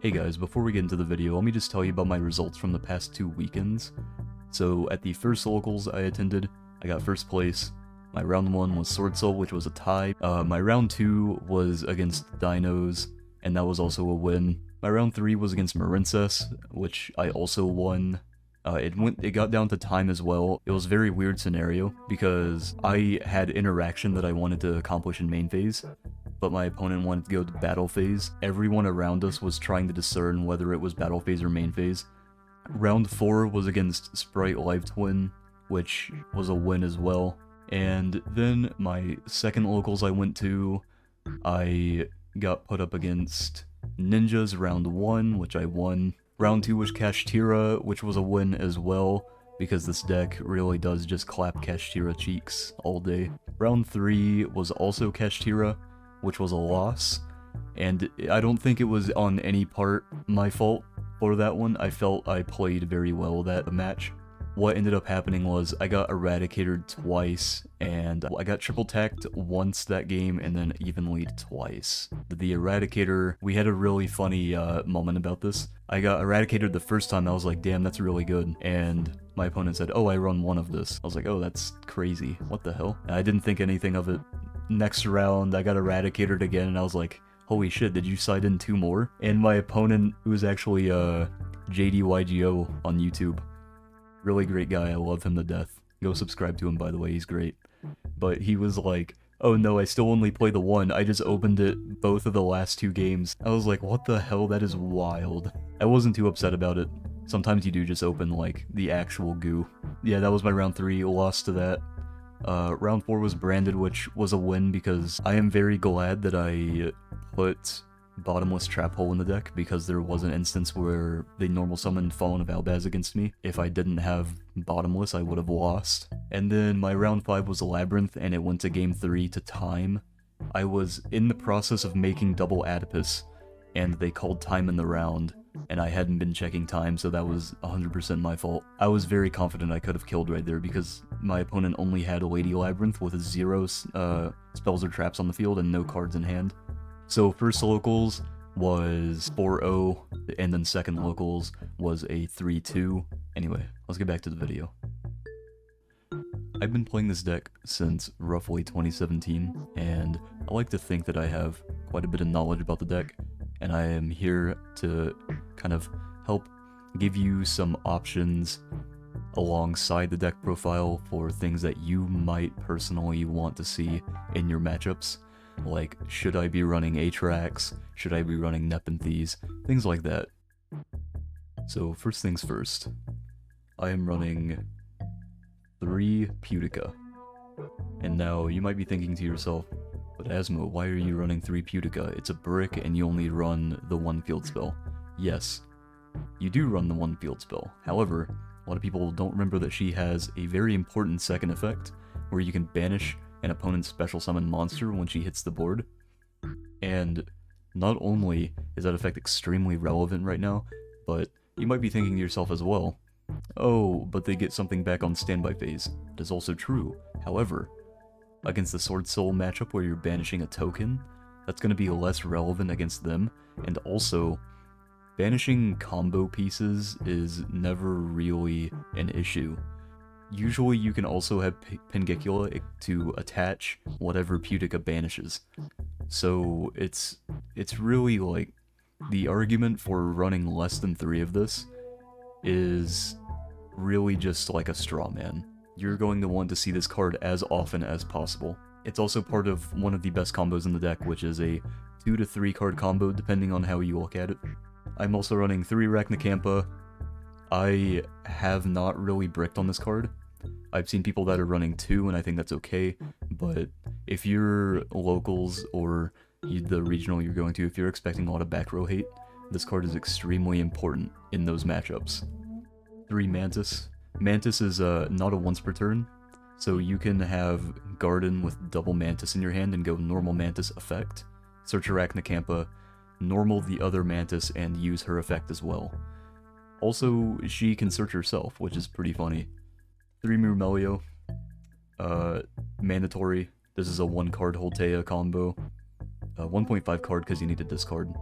Hey guys, before we get into the video, let me just tell you about my results from the past 2 weekends. So, at the first locals I attended, I got first place. My round 1 was Sword Soul, which was a tie. My round 2 was against Dinos, and that was also a win. My round 3 was against Marincess, which I also won. It got down to time as well. It was a very weird scenario, because I had interaction that I wanted to accomplish in main phase, but my opponent wanted to go to battle phase. Everyone around us was trying to discern whether it was battle phase or main phase. Round 4 was against Sprite Live Twin, which was a win as well. And then my second locals I went to, I got put up against Ninjas round 1, which I won. Round 2 was Kashtira, which was a win as well, because this deck really does just clap Kashtira cheeks all day. Round 3 was also Kashtira, which was a loss, and I don't think it was on any part my fault for that one. I felt I played very well that match. What ended up happening was I got eradicated twice, and I got triple tacked once that game, and then evenly twice. The eradicator, we had a really funny moment about this. I got eradicated the first time, I was like, damn, that's really good, and my opponent said, oh, I run one of this. I was like, oh, that's crazy, what the hell? And I didn't think anything of it. Next round, I got eradicated again, and I was like, holy shit, did you side in 2 more? And my opponent, who was actually yugioh on YouTube, really great guy, I love him to death. Go subscribe to him, by the way, he's great. But he was like, oh no, I still only play the one, I just opened it both of the last 2 games. I was like, what the hell, that is wild. I wasn't too upset about it. Sometimes you do just open, like, the actual goo. Yeah, that was my round 3, lost to that. Round 4 was Branded, which was a win because I am very glad that I put Bottomless Trap Hole in the deck, because there was an instance where they normal summoned Fallen of Albaz against me. If I didn't have Bottomless, I would have lost. And then my round 5 was Labyrinth, and it went to game 3 to time. I was in the process of making double Adipus, and they called time in the round, and I hadn't been checking time, so that was 100% my fault. I was very confident I could have killed right there, because my opponent only had a Lady Labyrinth with 0 spells or traps on the field and no cards in hand. So first locals was 4-0, and then second locals was a 3-2. Anyway, let's get back to the video. I've been playing this deck since roughly 2017, and I like to think that I have quite a bit of knowledge about the deck, and I am here to kind of help give you some options alongside the deck profile for things that you might personally want to see in your matchups. Like, should I be running Atrax? Should I be running Nepenthes? Things like that. So first things first, I am running 3 Putica. And now you might be thinking to yourself, but Asmo, why are you running 3 Putica? It's a brick and you only run the 1 field spell. Yes, you do run the 1 field spell. However, a lot of people don't remember that she has a very important second effect, where you can banish an opponent's special summon monster when she hits the board. And not only is that effect extremely relevant right now, but you might be thinking to yourself as well, oh, but they get something back on standby phase. That is also true. However, against the Sword Soul matchup where you're banishing a token, that's going to be less relevant against them, and also, banishing combo pieces is never really an issue. Usually you can also have Pingicula to attach whatever Putica banishes. So it's really like, the argument for running less than 3 of this is really just like a straw man. You're going to want to see this card as often as possible. It's also part of one of the best combos in the deck, which is a 2 to 3 card combo depending on how you look at it. I'm also running 3 Arachnacampa. I have not really bricked on this card. I've seen people that are running 2, and I think that's okay, but if you're locals or the regional you're going to, if you're expecting a lot of back row hate, this card is extremely important in those matchups. 3 Mantis. Mantis is not a once per turn, so you can have Garden with double Mantis in your hand and go normal Mantis effect, search Arachnacampa, normal the other Mantis, and use her effect as well. Also, she can search herself, which is pretty funny. 3 Murmelio, mandatory. This is a 1 card Holtea combo. 1.5 card because you need to discard.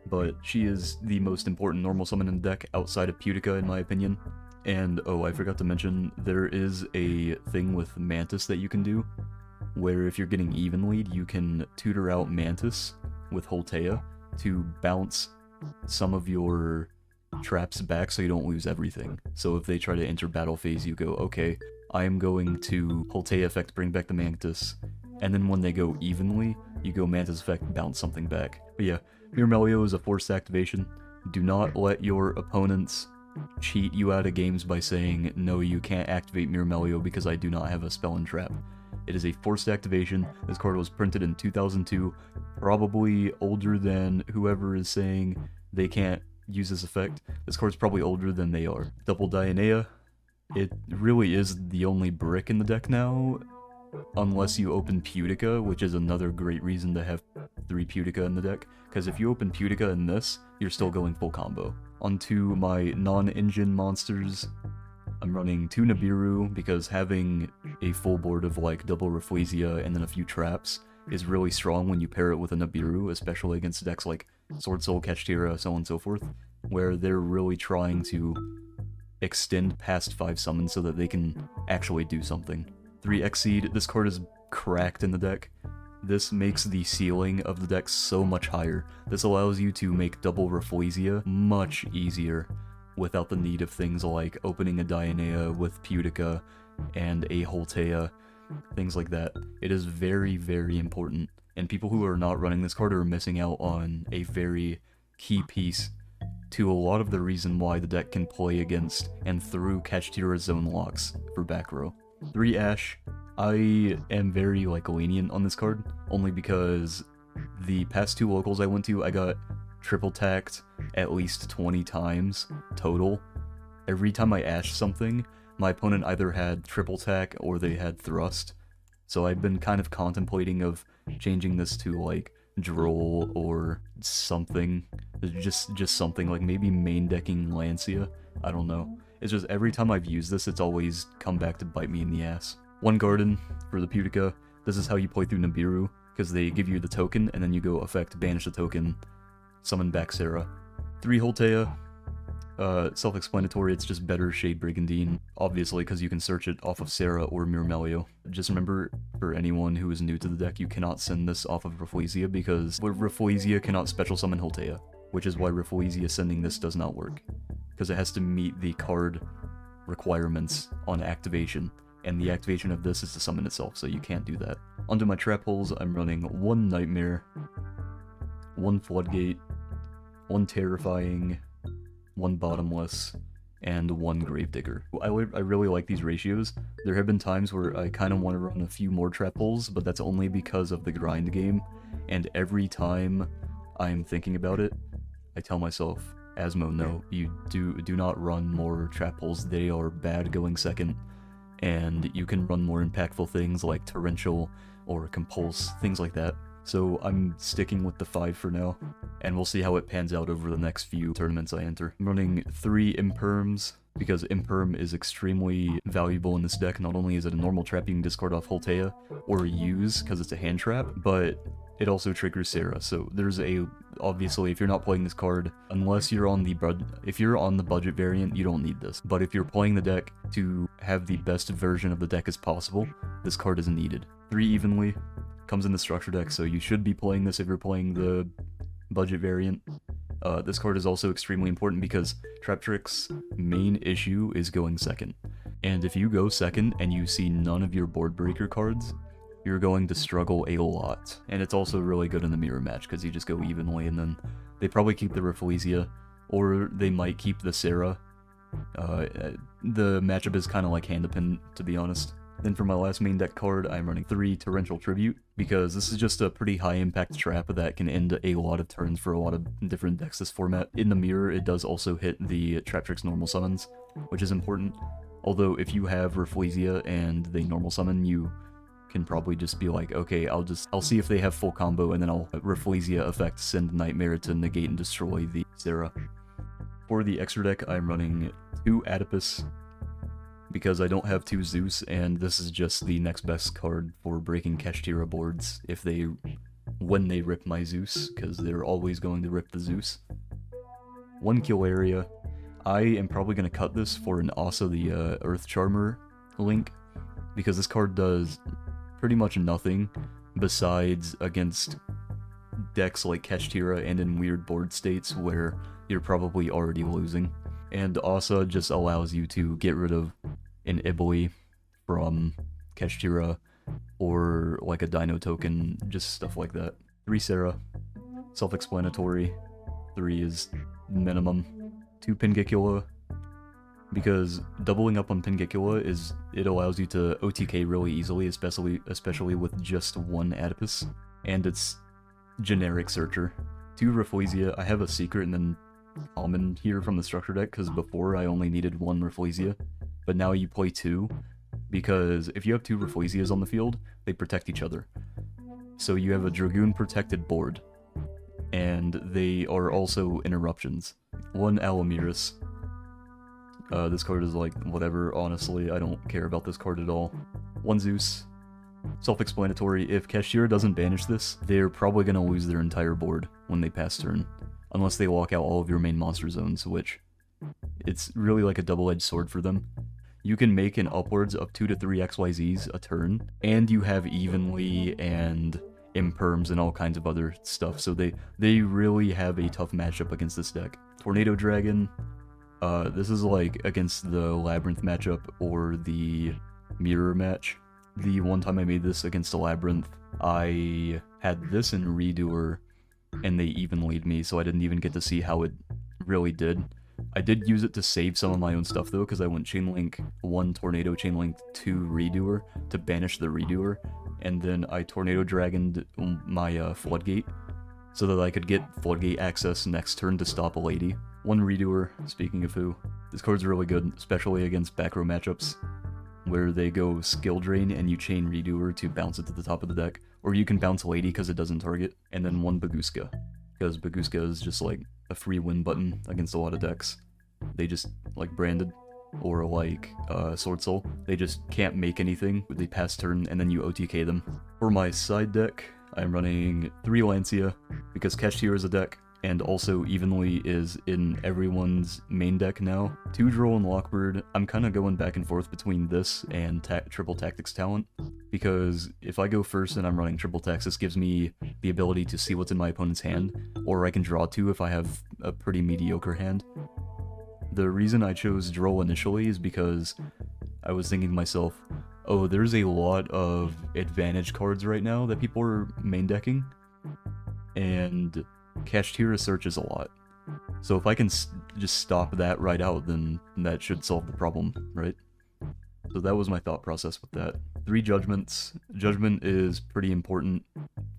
but she is the most important normal summon in the deck outside of Btw in my opinion. And oh, I forgot to mention, there is a thing with Mantis that you can do, where if you're getting even lead, you can tutor out Mantis with Holtea to bounce some of your traps back so you don't lose everything. So if they try to enter battle phase, you go, okay, I am going to Holtea effect, bring back the Mantis, and then when they go evenly, you go Mantis effect, bounce something back. But yeah, Myrmelio is a forced activation. Do not let your opponents cheat you out of games by saying, no, you can't activate Myrmelio because I do not have a spell and trap. It is a forced activation. This card was printed in 2002, probably older than whoever is saying they can't use this effect. This card's probably older than they are. Double Dionea. It really is the only brick in the deck now, unless you open Btw, which is another great reason to have 3 Btw in the deck, because if you open Btw in this, you're still going full combo. Onto my non-engine monsters, I'm running 2 Nibiru, because having a full board of like double Rafflesia and then a few traps is really strong when you pair it with a Nibiru, especially against decks like Sword Soul, Catchtira, so on and so forth, where they're really trying to extend past 5 summons so that they can actually do something. 3 Exceed, this card is cracked in the deck. This makes the ceiling of the deck so much higher. This allows you to make double Rafflesia much easier without the need of things like opening a Dionea with Btw and a Holtea, things like that. It is very, very important, and people who are not running this card are missing out on a very key piece to a lot of the reason why the deck can play against and through Catchtira zone locks for back row. 3 Ash, I am very lenient on this card, only because the past 2 locals I went to, I got triple tacked at least 20 times total. Every time I Ash something, my opponent either had triple tack or they had thrust. So I've been kind of contemplating of changing this to like Droll or something. Just something, like maybe main decking Lancia. I don't know. It's just every time I've used this, it's always come back to bite me in the ass. 1 Garden for the Btw. This is how you play through Nibiru, because they give you the token, and then you go effect, banish the token, summon back Sarah. 3 Holtea. Self-explanatory, it's just better Shade Brigandine, obviously, because you can search it off of Sarah or Myrmelio. Just remember, for anyone who is new to the deck, you cannot send this off of Rafflesia, because Rafflesia cannot special summon Holtea, which is why Rafflesia sending this does not work, because it has to meet the card requirements on activation, and the activation of this is to summon itself, so you can't do that. Onto my trap holes, I'm running 1 Nightmare, 1 Floodgate, 1 Terrifying, 1 Bottomless, and 1 Gravedigger. I really like these ratios. There have been times where I kind of want to run a few more trap holes, but that's only because of the grind game, and every time I'm thinking about it, I tell myself, Asmo, no, you do not run more trap holes. They are bad going second, and you can run more impactful things like Torrential or Compulse, things like that. So I'm sticking with the 5 for now, and we'll see how it pans out over the next few tournaments I enter. I'm running 3 Imperms, because Imperm is extremely valuable in this deck. Not only is it a normal trap you can discard off Holtea, or use because it's a hand trap, but it also triggers Sarah. So there's obviously, if you're not playing this card, unless you're on the budget variant, you don't need this. But if you're playing the deck to have the best version of the deck as possible, this card is needed. 3 Evenly comes in the structure deck, so you should be playing this if you're playing the budget variant. This card is also extremely important because Traptrix' main issue is going second. And if you go second and you see none of your board breaker cards, you're going to struggle a lot. And it's also really good in the mirror match because you just go evenly, and then they probably keep the Rafflesia, or they might keep the Sarah. The matchup is kind of like hand dependent, to be honest. Then for my last main deck card, I'm running 3 Torrential Tribute, because this is just a pretty high impact trap that can end a lot of turns for a lot of different decks this format. In the mirror, it does also hit the Traptrix normal summons, which is important. Although if you have Rafflesia and they normal summon, you can probably just be like, okay, I'll see if they have full combo, and then I'll Rafflesia effect send Nightmare to negate and destroy the Sarah. For the extra deck, I'm running 2 Adipus, because I don't have 2 Zeus, and this is just the next best card for breaking Catchtira boards if they when they rip my Zeus, because they're always going to rip the Zeus. 1 kill area. I am probably going to cut this for an Asa the Earth Charmer link, because this card does pretty much nothing besides against decks like Kashtira and in weird board states where you're probably already losing. And Asa just allows you to get rid of an Ibli from Kashtira or like a Dino token, just stuff like that. 3 Sarah, self-explanatory. 3 is minimum. 2 Pingicula, because doubling up on Pingicula is, it allows you to OTK really easily, especially with just 1 Adipus, and it's generic searcher. 2 Rafflesia. I have a secret and then common here from the structure deck, because before I only needed 1 Rafflesia, but now you play 2, because if you have 2 Rafflesias on the field, they protect each other. So you have a Dragoon protected board, and they are also interruptions. 1 Alamiris. This card is like, whatever, honestly, I don't care about this card at all. 1 Zeus. Self-explanatory, if Kashtira doesn't banish this, they're probably going to lose their entire board when they pass turn. Unless they walk out all of your main monster zones, which, it's really like a double-edged sword for them. You can make an upwards of 2 to 3 XYZs a turn, and you have evenly and imperms and all kinds of other stuff, so they really have a tough matchup against this deck. Tornado Dragon, this is like against the Labyrinth matchup or the Mirror match. The one time I made this against the Labyrinth, I had this in Redoer, and they even lead me, so I didn't even get to see how it really did. I did use it to save some of my own stuff though, because I went Chainlink 1 Tornado, Chainlink 2 Redoer to banish the Redoer, and then I Tornado Dragoned my Floodgate, so that I could get Floodgate access next turn to stop a lady. 1 Redoer, speaking of who, this card's really good, especially against back row matchups, where they go Skill Drain and you chain Redoer to bounce it to the top of the deck, or you can bounce Lady because it doesn't target, and then 1 Baguska, because Baguska is just like a free win button against a lot of decks. They just, like Branded, or like Sword Soul, they just can't make anything, they pass turn and then you OTK them. For my side deck, I'm running 3 Lancia, because Kashtira is a deck, and also evenly is in everyone's main deck now. 2 Droll and Lockbird. I'm kind of going back and forth between this and Triple Tactics Talent, because if I go first and I'm running Triple Tax, this gives me the ability to see what's in my opponent's hand, or I can draw 2 if I have a pretty mediocre hand. The reason I chose Droll initially is because I was thinking to myself, oh, there's a lot of advantage cards right now that people are main decking, and Kashtira searches a lot. So if I can just stop that right out, then that should solve the problem, right? So that was my thought process with that. 3 Judgments. Judgment is pretty important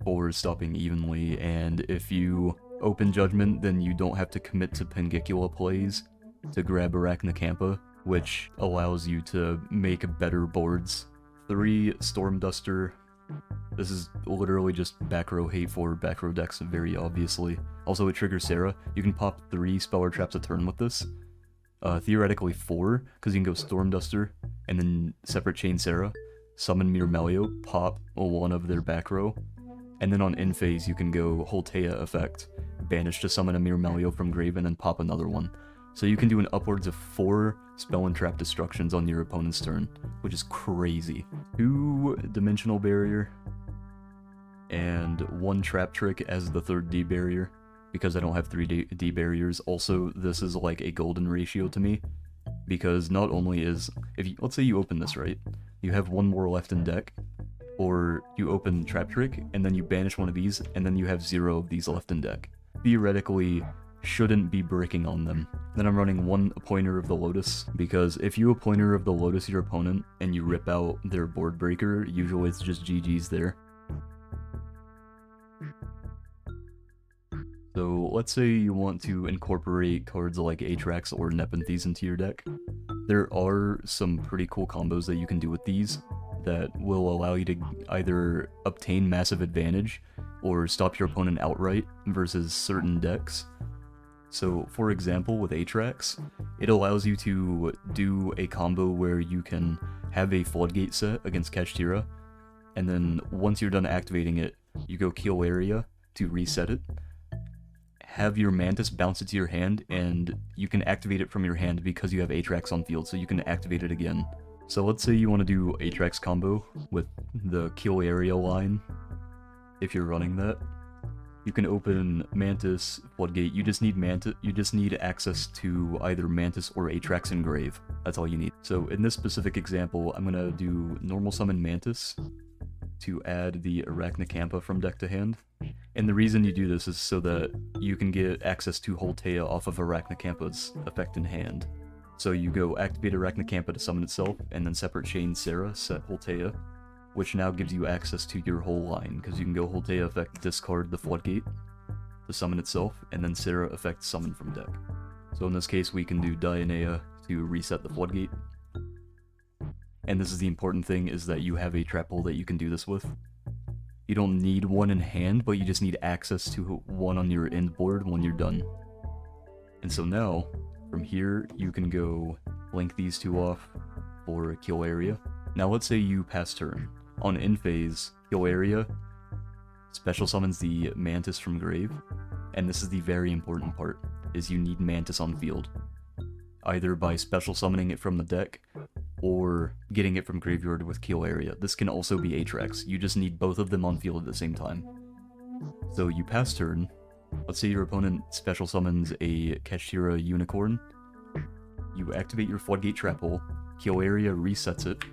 for stopping evenly, and if you open Judgment, then you don't have to commit to Pingicula plays to grab Arachnocampa, which allows you to make better boards. 3 Storm Duster. This is literally just back row hate for back row decks, very obviously. Also, it triggers Sarah. You can pop 3 Speller Traps a turn with this. Theoretically 4, because you can go Storm Duster, and then separate chain Sarah, summon Myrmelio, pop 1 of their back row, and then on in phase you can go Holtea effect, banish to summon a Myrmelio from grave, and then pop another one. So you can do an upwards of 4 Spell and Trap Destructions on your opponent's turn, which is crazy. 2 Dimensional Barrier, and 1 Trap Trick as the 3rd D barrier, because I don't have 3 D barriers. Also, this is like a golden ratio to me, because not only is, let's say you open this, right? You have 1 more left in deck, or you open Trap Trick, and then you banish one of these, and then you have 0 of these left in deck. Theoretically, shouldn't be breaking on them. Then I'm running 1 Appointer of the Lotus, because if you Appointer of the Lotus your opponent, and you rip out their board breaker, usually it's just GG's there. So let's say you want to incorporate cards like Atrax or Nepenthes into your deck. There are some pretty cool combos that you can do with these that will allow you to either obtain massive advantage or stop your opponent outright versus certain decks. So for example, with Atrax, it allows you to do a combo where you can have a Floodgate set against Kashtira, and then once you're done activating it, you go kill area to reset it, have your Mantis bounce it to your hand, and you can activate it from your hand because you have Atrax on field, so you can activate it again. So let's say you want to do Atrax combo with the kill area line. If you're running that, you can open Mantis, Floodgate. You just need access to either Mantis or Atrax Engrave. That's all you need. So in this specific example, I'm gonna do normal summon Mantis to add the Arachnacampa from deck to hand. And the reason you do this is so that you can get access to Holtea off of Arachnacampas effect in hand. So you go activate Arachnacampa to summon itself, and then separate chain Sarah, set Holtea, which now gives you access to your whole line, because you can go Holtea effect discard the Floodgate to summon itself, and then Sarah effect summon from deck. So in this case we can do Dionea to reset the Floodgate. And this is the important thing, is that you have a trap hole that you can do this with. You don't need one in hand, but you just need access to one on your end board when you're done. And so now, from here, you can go link these two off for kill area. Now let's say you pass turn. On end phase, kill area special summons the Mantis from grave, and this is the very important part, is you need Mantis on field. Either by special summoning it from the deck, or getting it from graveyard with kill area. This can also be Atrax. You just need both of them on field at the same time. So you pass turn. Let's say your opponent special summons a Kashira Unicorn. You activate your Floodgate trap hole, kill area resets it,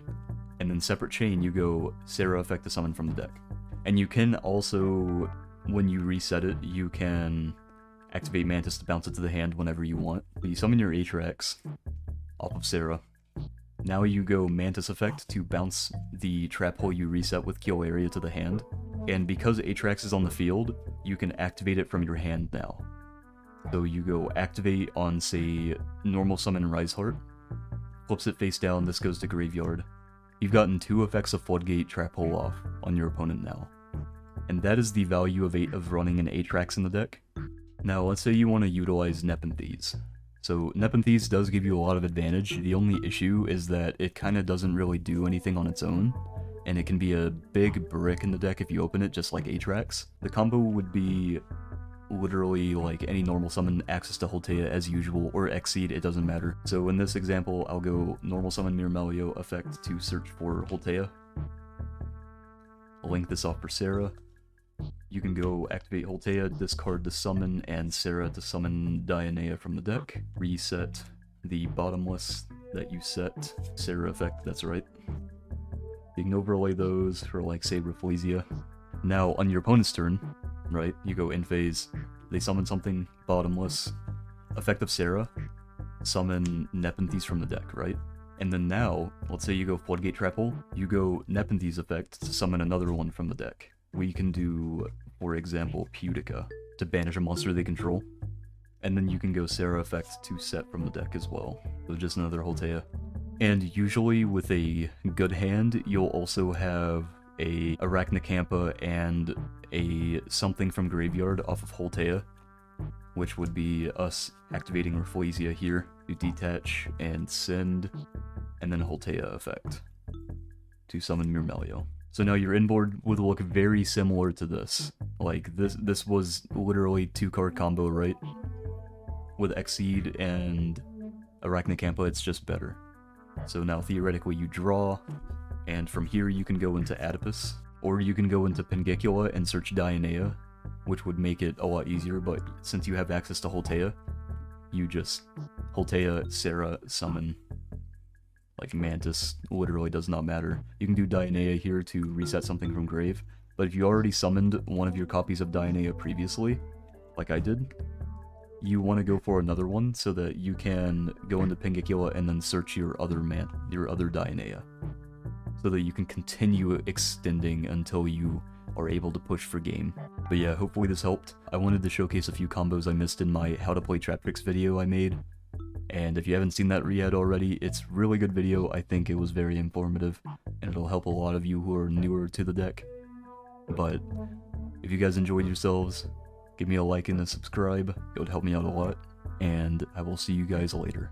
and then separate chain you go Sarah effect to summon from the deck. And you can also, when you reset it, you can activate Mantis to bounce it to the hand whenever you want. But you summon your Atrax off of Sarah. Now you go Mantis effect to bounce the trap hole you reset with kill area to the hand, and because Atrax is on the field, you can activate it from your hand now. So you go activate on, say, normal summon Riseheart, flips it face down, this goes to graveyard. You've gotten 2 effects of Floodgate trap hole off on your opponent now. And that is the value of 8 of running an Atrax in the deck. Now let's say you want to utilize Nepenthes. So Nepenthes does give you a lot of advantage. The only issue is that it kind of doesn't really do anything on its own, and it can be a big brick in the deck if you open it, just like Atrax. The combo would be literally like any normal summon, access to Holtea as usual, or Exceed, it doesn't matter. So in this example, I'll go normal summon Myrmelio effect to search for Holtea. I'll link this off for Sarah. You can go activate Holtea, discard to summon, and Sarah to summon Dionea from the deck. Reset the bottomless that you set. Sarah effect, that's right. You can overlay those for, like, say, Rafflesia. Now, on your opponent's turn, right, you go in phase, they summon something, bottomless, effect of Sarah, summon Nepenthes from the deck, right? And then now, let's say you go Floodgate Trap Hole, you go Nepenthes effect to summon another one from the deck. We can do, for example, Pudica to banish a monster they control. And then you can go Sarah effect to set from the deck as well. So just another Holtea. And usually with a good hand, you'll also have a Arachnacampa and a something from graveyard off of Holtea, which would be us activating Rafflesia here to detach and send, and then Holtea effect to summon Myrmelio. So now your inboard would look very similar to this. Like, this was literally 2-card combo, right? With Exceed and Arachnacampa, it's just better. So now theoretically you draw, and from here you can go into Adipus, or you can go into Pengicula and search Dionea, which would make it a lot easier, but since you have access to Holtea, you just Holtea, Sarah, summon. Like Mantis literally does not matter. You can do Dionea here to reset something from grave, but if you already summoned one of your copies of Dionea previously, like I did, you want to go for another one so that you can go into Pengicula and then search your other Dionea, so that you can continue extending until you are able to push for game. But yeah, hopefully this helped. I wanted to showcase a few combos I missed in my How to Play Traptrix video I made. And if you haven't seen that yet already, it's a really good video. I think it was very informative, and it'll help a lot of you who are newer to the deck. But if you guys enjoyed yourselves, give me a like and a subscribe. It would help me out a lot, and I will see you guys later.